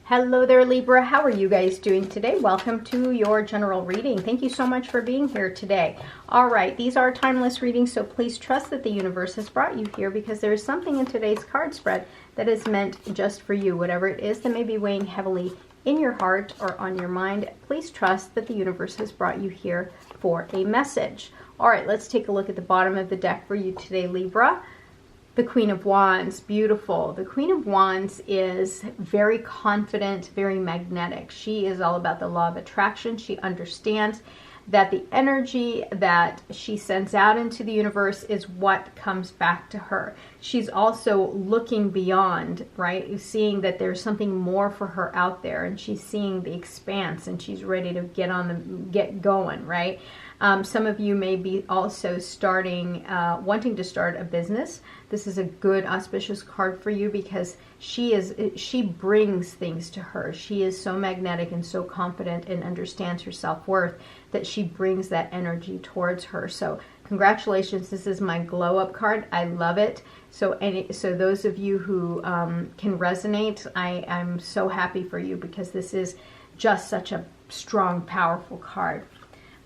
Hello there, Libra. How are you guys doing today? Welcome to your general reading. Thank you so much for being here today. All right, these are timeless readings, so please trust that the universe has brought you here because there is something in today's card spread that is meant just for you. Whatever it is that may be weighing heavily in your heart or on your mind, please trust that the universe has brought you here for a message. All right, let's take a look at the bottom of the deck for you today, Libra. The Queen of Wands, beautiful. The Queen of Wands is very confident, very magnetic. She is all about the law of attraction. She understands that the energy that she sends out into the universe is what comes back to her. She's also looking beyond, right? Seeing that there's something more for her out there, and she's seeing the expanse, and she's ready to get going, right? Some of you may be also wanting to start a business. This is a good auspicious card for you because she brings things to her. She is so magnetic and so confident and understands her self-worth that she brings that energy towards her. So congratulations, this is my glow up card. I love it. So those of you who can resonate, I'm so happy for you because this is just such a strong, powerful card.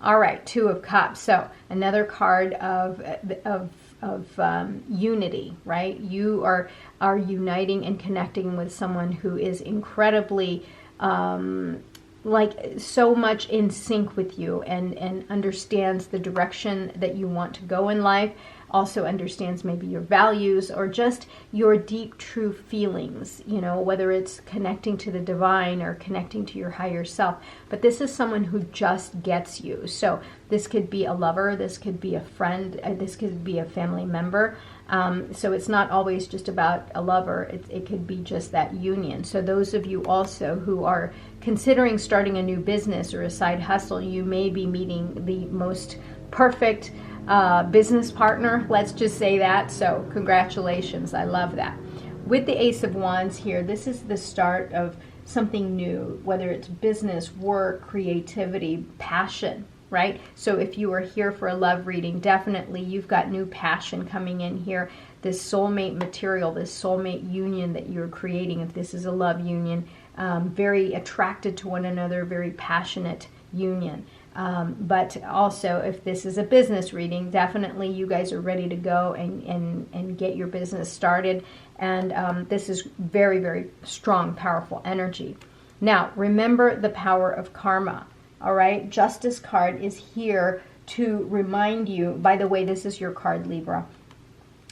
All right, Two of Cups. So another card of unity, right? You are uniting and connecting with someone who is incredibly like so much in sync with you and understands the direction that you want to go in life, also understands maybe your values or just your deep true feelings, you know, whether it's connecting to the divine or connecting to your higher self. But this is someone who just gets you. So this could be a lover, this could be a friend, this could be a family member. So it's not always just about a lover, it could be just that union. So those of you also who are considering starting a new business or a side hustle, you may be meeting the most perfect business partner, let's just say that. So congratulations, I love that. With the Ace of Wands here, this is the start of something new, whether it's business, work, creativity, passion, right? So if you are here for a love reading, definitely you've got new passion coming in here. This soulmate material, this soulmate union that you're creating, if this is a love union, very attracted to one another, very passionate union. But also if this is a business reading, definitely you guys are ready to go and get your business started. And this is very, very strong, powerful energy. Now, remember the power of karma. All right, Justice card is here to remind you. By the way, this is your card, Libra,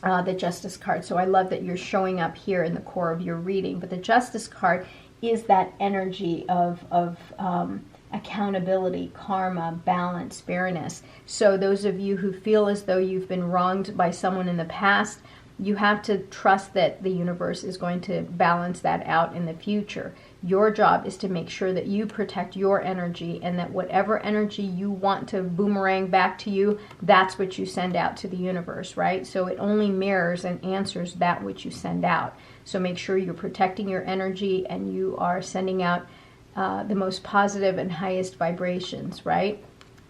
the Justice card. So I love that you're showing up here in the core of your reading. But the Justice card is that energy of accountability, karma, balance, fairness. So those of you who feel as though you've been wronged by someone in the past, you have to trust that the universe is going to balance that out in the future. Your job is to make sure that you protect your energy and that whatever energy you want to boomerang back to you, that's what you send out to the universe, right? So it only mirrors and answers that which you send out. So make sure you're protecting your energy and you are sending out the most positive and highest vibrations, right?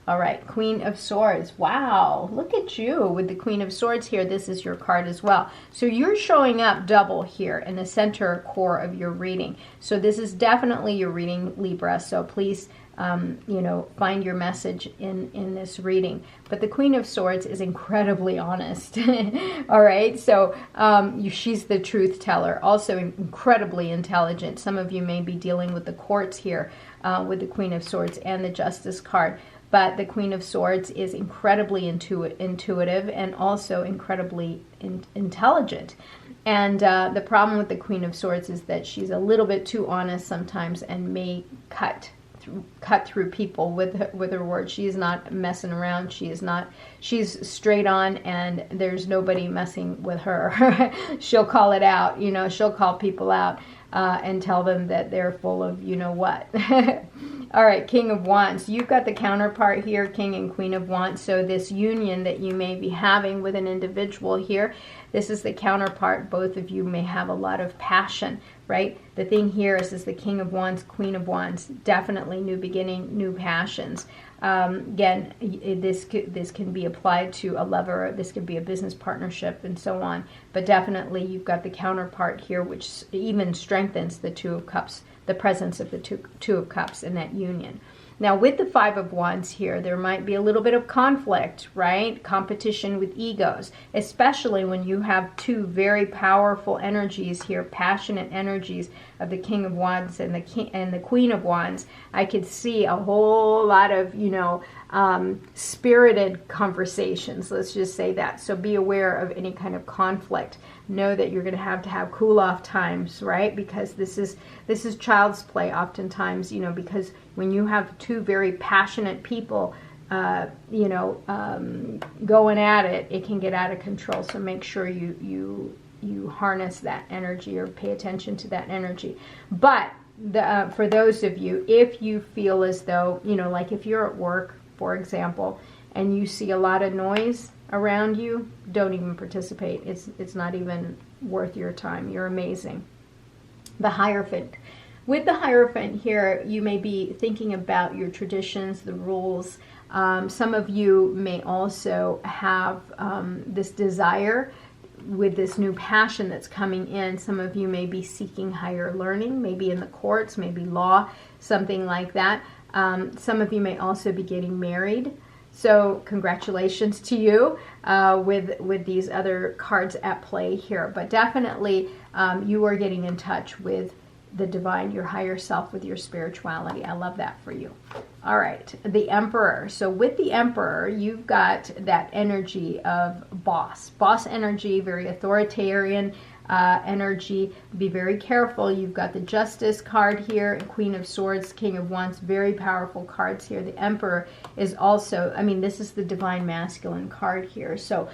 All right, Queen of Swords. Wow, look at you with the Queen of Swords here. This is your card as well. So you're showing up double here in the center core of your reading. So this is definitely your reading, Libra. So please, you know, find your message in this reading. But the Queen of Swords is incredibly honest. All right, so she's the truth teller. Also incredibly intelligent. Some of you may be dealing with the courts here with the Queen of Swords and the Justice card. But the Queen of Swords is incredibly intuitive and also incredibly intelligent. And the problem with the Queen of Swords is that she's a little bit too honest sometimes and may cut through people with her words. She is not messing around. She's straight on, and there's nobody messing with her. She'll call it out. You know, she'll call people out and tell them that they're full of you know what. All right, King of Wands. You've got the counterpart here, King and Queen of Wands. So this union that you may be having with an individual here, this is the counterpart. Both of you may have a lot of passion, right? The thing here is the King of Wands, Queen of Wands. Definitely new beginning, new passions. Again, this can be applied to a lover. This could be a business partnership and so on. But definitely you've got the counterpart here, which even strengthens the Two of Cups the presence of the two of Cups in that union. Now, with the Five of Wands here, there might be a little bit of conflict, right? Competition with egos, especially when you have two very powerful energies here, passionate energies of the King of Wands and the Queen of Wands. I could see a whole lot of, spirited conversations. Let's just say that. So be aware of any kind of conflict. Know that you're going to have cool-off times, right? Because this is child's play oftentimes, because when you have two very passionate people, going at it, it can get out of control. So make sure you harness that energy or pay attention to that energy. But for those of you, if you feel as though, like if you're at work, for example, and you see a lot of noise around you, don't even participate. It's not even worth your time. You're amazing. The Hierophant. With the Hierophant here, you may be thinking about your traditions, the rules. Some of you may also have this desire with this new passion that's coming in. Some of you may be seeking higher learning, maybe in the courts, maybe law, something like that. Some of you may also be getting married. So congratulations to you with these other cards at play here. But definitely you are getting in touch with the divine, your higher self, with your spirituality. I love that for you. All right, the Emperor. So with the Emperor, you've got that energy of boss energy, very authoritarian energy. Be very careful. You've got the Justice card here, and Queen of Swords, King of Wands, very powerful cards here. The Emperor is also, this is the divine masculine card here. So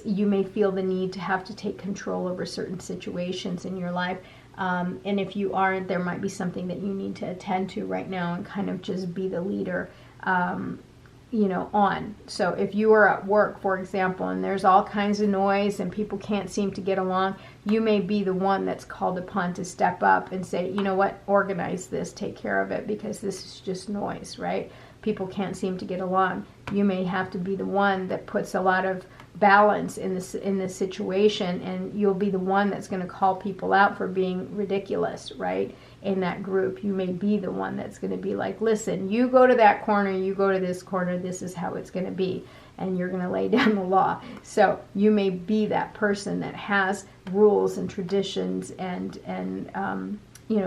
you may feel the need to have to take control over certain situations in your life. And if you aren't, there might be something that you need to attend to right now and kind of just be the leader, on. So if you are at work, for example, and there's all kinds of noise and people can't seem to get along, you may be the one that's called upon to step up and say, you know what, organize this, take care of it, because this is just noise, right? People can't seem to get along. You may have to be the one that puts a lot of balance in this situation, and you'll be the one that's going to call people out for being ridiculous, right? In that group, you may be the one that's going to be like, listen, you go to that corner, you go to this corner, this is how it's going to be, and you're going to lay down the law. So you may be that person that has rules and traditions and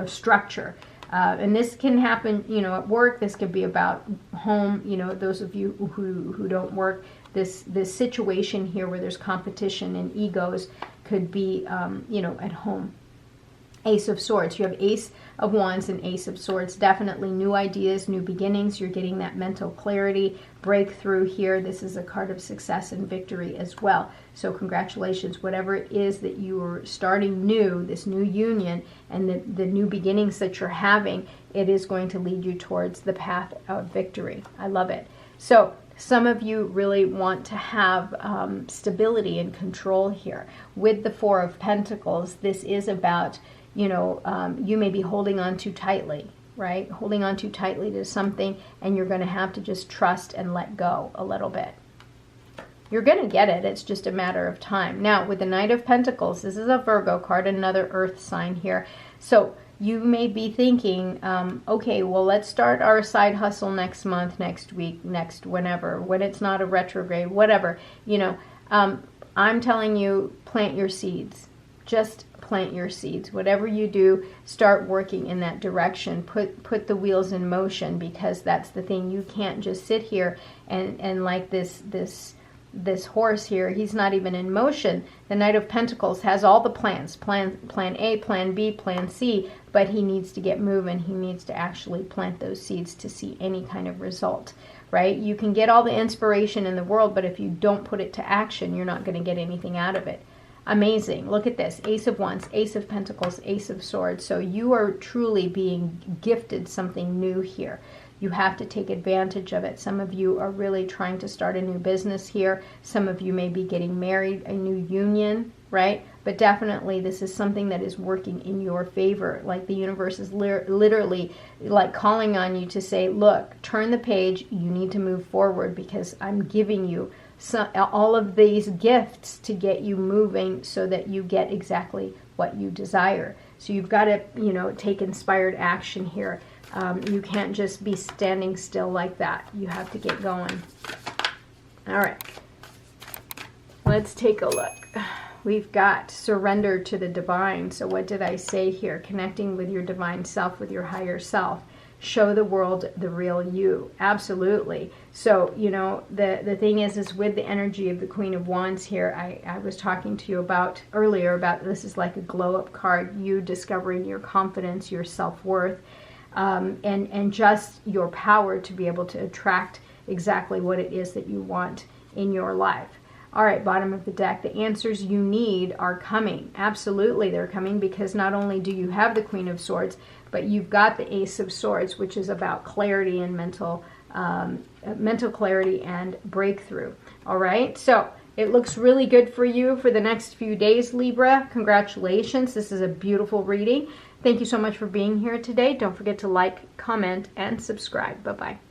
structure. And this can happen, at work. This could be about home. Those of you who don't work, this situation here where there's competition and egos could be, at home. Ace of Swords. You have Ace of Wands and Ace of Swords. Definitely new ideas, new beginnings. You're getting that mental clarity, breakthrough here. This is a card of success and victory as well. So congratulations. Whatever it is that you are starting new, this new union and the new beginnings that you're having, it is going to lead you towards the path of victory. I love it. So some of you really want to have stability and control here. With the Four of Pentacles, this is about, you may be holding on too tightly, right? Holding on too tightly to something, and you're going to have to just trust and let go a little bit. You're going to get it. It's just a matter of time. Now, with the Knight of Pentacles, this is a Virgo card, another earth sign here. So you may be thinking, okay, well, let's start our side hustle next month, next week, next whenever, when it's not a retrograde, whatever. I'm telling you, plant your seeds. Just plant your seeds. Whatever you do, start working in that direction. Put the wheels in motion, because that's the thing. You can't just sit here and like this horse here, he's not even in motion. The Knight of Pentacles has all the plans, plan A, plan B, plan C, but he needs to get moving. He needs to actually plant those seeds to see any kind of result, right? You can get all the inspiration in the world, but if you don't put it to action, you're not going to get anything out of it. Amazing. Look at this. Ace of Wands, Ace of Pentacles, Ace of Swords. So you are truly being gifted something new here. You have to take advantage of it. Some of you are really trying to start a new business here. Some of you may be getting married, a new union, right? But definitely this is something that is working in your favor. Like the universe is literally like calling on you to say, look, turn the page. You need to move forward, because I'm giving you all of these gifts to get you moving so that you get exactly what you desire. So you've got to, you know, take inspired action here. You can't just be standing still like that. You have to get going. All right. Let's take a look. We've got surrender to the divine. So what did I say here? Connecting with your divine self, with your higher self. Show the world the real you. Absolutely. So, you know, the thing is with the energy of the Queen of Wands here, I was talking to you about earlier about this is like a glow up card, you discovering your confidence, your self-worth, and just your power to be able to attract exactly what it is that you want in your life. All right, bottom of the deck, the answers you need are coming. Absolutely, they're coming, because not only do you have the Queen of Swords, but you've got the Ace of Swords, which is about clarity and mental clarity and breakthrough. All right, so it looks really good for you for the next few days, Libra. Congratulations. This is a beautiful reading. Thank you so much for being here today. Don't forget to like, comment, and subscribe. Bye-bye.